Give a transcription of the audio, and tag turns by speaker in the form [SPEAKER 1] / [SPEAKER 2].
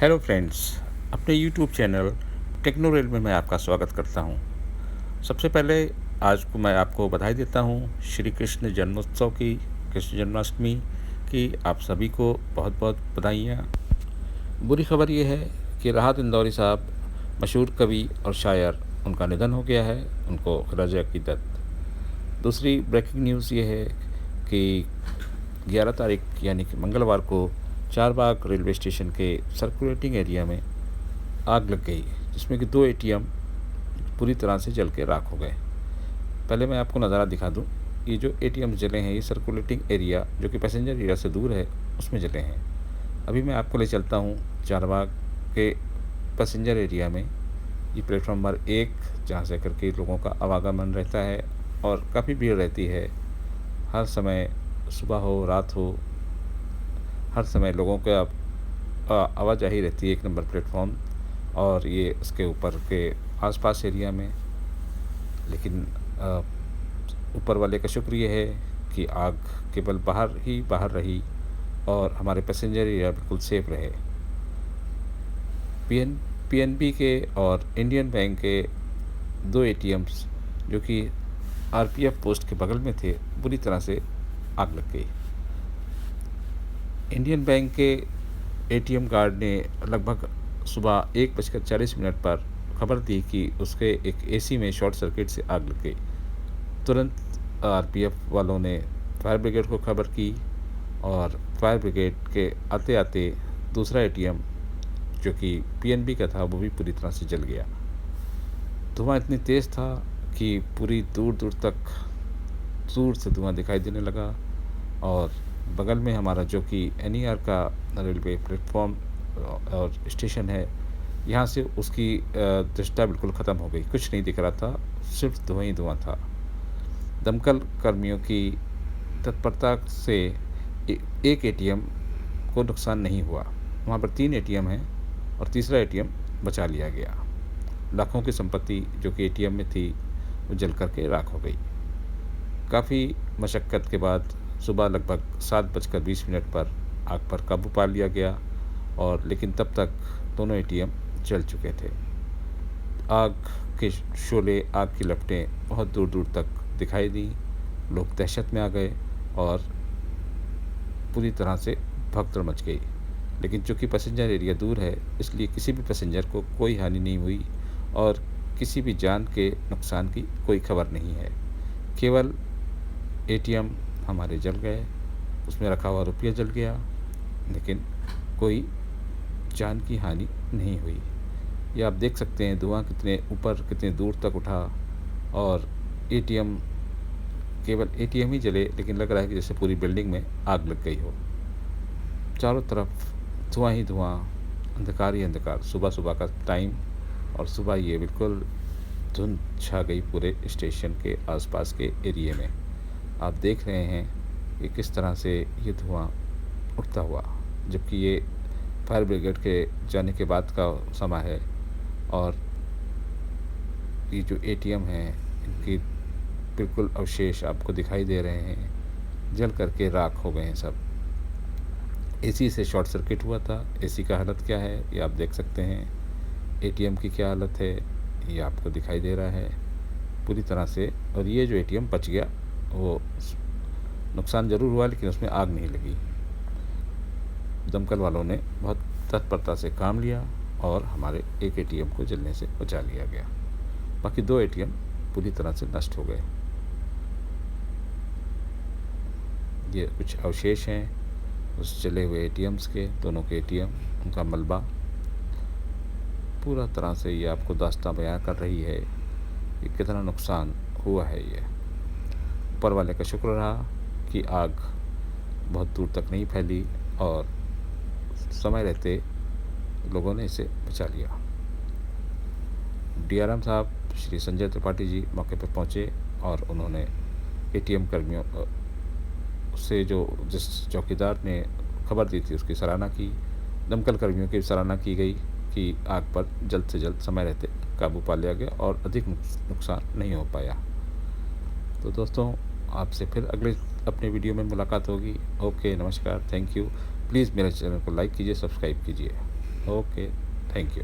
[SPEAKER 1] Hello friends, अपने YouTube channel टेक्नोरेल में मैं आपका स्वागत करता हूं। सबसे पहले आज को मैं आपको बधाई देता हूं श्री कृष्ण जन्मोत्सव की, कृष्ण जन्माष्टमी की। आप सभी को बहुत बहुत बधाइयाँ। बुरी खबर ये है कि राहत इंदौरी साहब, मशहूर कवि और शायर, उनका निधन हो गया है। उनको खराज अकीदत। दूसरी ब्रेकिंग न्यूज़ ये है कि 11 तारीख यानी कि मंगलवार को चारबाग रेलवे स्टेशन के सर्कुलेटिंग एरिया में आग लग गई, जिसमें कि 2 एटीएम पूरी तरह से जल के राख हो गए। पहले मैं आपको नज़ारा दिखा दूं। ये जो एटीएम जले हैं, ये सर्कुलेटिंग एरिया जो कि पैसेंजर एरिया से दूर है, उसमें जले हैं। अभी मैं आपको ले चलता हूं चारबाग के पैसेंजर एरिया में। ये प्लेटफॉर्म नंबर 1, जहाँ से करके लोगों का आवागमन रहता है और काफ़ी भीड़ रहती है। हर समय, सुबह हो रात हो, हर समय लोगों का आवाजाही रहती है 1 नंबर प्लेटफॉर्म और ये उसके ऊपर के आसपास एरिया में। लेकिन ऊपर वाले का शुक्रिया है कि आग केवल बाहर ही बाहर रही और हमारे पैसेंजर एरिया बिल्कुल सेफ रहे। पीएनबी के और इंडियन बैंक के 2 एटीएम्स जो कि आरपीएफ पोस्ट के बगल में थे, बुरी तरह से आग लग गई। इंडियन बैंक के एटीएम गार्ड ने लगभग सुबह 1:40 पर खबर दी कि उसके एक एसी में शॉर्ट सर्किट से आग लग गई। तुरंत आरपीएफ वालों ने फायर ब्रिगेड को खबर की और फायर ब्रिगेड के आते आते दूसरा एटीएम जो कि पीएनबी का था, वो भी पूरी तरह से जल गया। धुआं इतनी तेज़ था कि पूरी दूर दूर तक दूर से धुआं दिखाई देने लगा। और बगल में हमारा जो कि एनईआर का रेलवे प्लेटफॉर्म और स्टेशन है, यहाँ से उसकी दृष्टता बिल्कुल ख़त्म हो गई। कुछ नहीं दिख रहा था, सिर्फ धुआं ही धुआं था। दमकल कर्मियों की तत्परता से एक एटीएम को नुकसान नहीं हुआ। वहाँ पर 3 एटीएम हैं और तीसरा एटीएम बचा लिया गया। लाखों की संपत्ति जो कि एटीएम में थी, वो जल करके राख हो गई। काफ़ी मशक्क़त के बाद सुबह लगभग 7:20 पर आग पर काबू पा लिया गया और लेकिन तब तक दोनों एटीएम जल चुके थे। आग के शोले, आग की लपटें बहुत दूर दूर तक दिखाई दी। लोग दहशत में आ गए और पूरी तरह से भगदड़ मच गई। लेकिन चूँकि पैसेंजर एरिया दूर है, इसलिए किसी भी पैसेंजर को कोई हानि नहीं हुई और किसी भी जान के नुकसान की कोई खबर नहीं है। केवल एटीएम हमारे जल गए, उसमें रखा हुआ रुपया जल गया, लेकिन कोई जान की हानि नहीं हुई। ये आप देख सकते हैं धुआं कितने ऊपर, कितने दूर तक उठा और एटीएम, केवल एटीएम ही जले, लेकिन लग रहा है कि जैसे पूरी बिल्डिंग में आग लग गई हो। चारों तरफ धुआं ही धुआं, अंधकार ही अंधकार। सुबह सुबह का टाइम और सुबह ये बिल्कुल धुंध छा गई पूरे स्टेशन के आसपास के एरिए में। आप देख रहे हैं कि किस तरह से ये धुआं उठता हुआ, जबकि ये फायर ब्रिगेड के जाने के बाद का समय है और ये जो एटीएम हैं, इनकी बिल्कुल अवशेष आपको दिखाई दे रहे हैं, जल करके राख हो गए हैं सब। एसी से शॉर्ट सर्किट हुआ था। एसी का हालत क्या है ये आप देख सकते हैं। एटीएम की क्या हालत है ये आपको दिखाई दे रहा है पूरी तरह से। और ये जो एटीएम बच गया, वो नुकसान ज़रूर हुआ लेकिन उसमें आग नहीं लगी। दमकल वालों ने बहुत तत्परता से काम लिया और हमारे एक एटीएम को जलने से बचा लिया गया। बाकी 2 एटीएम पूरी तरह से नष्ट हो गए। ये कुछ अवशेष हैं उस जले हुए एटीएम्स के, दोनों के एटीएम, उनका मलबा। पूरा तरह से ये आपको दास्तां बयां कर रही है कि कितना नुकसान हुआ है। ये ऊपर वाले का शुक्र रहा कि आग बहुत दूर तक नहीं फैली और समय रहते लोगों ने इसे बचा लिया। डीआरएम साहब श्री संजय त्रिपाठी जी मौके पर पहुंचे और उन्होंने एटीएम कर्मियों से, जो जिस चौकीदार ने खबर दी थी, उसकी सराहना की। दमकल कर्मियों की सराहना की गई कि आग पर जल्द से जल्द समय रहते काबू पा लिया गया और अधिक नुकसान नहीं हो पाया। तो दोस्तों, आपसे फिर अगले अपने वीडियो में मुलाकात होगी। ओके, नमस्कार, थैंक यू। प्लीज़ मेरे चैनल को लाइक कीजिए, सब्सक्राइब कीजिए। Okay, thank you.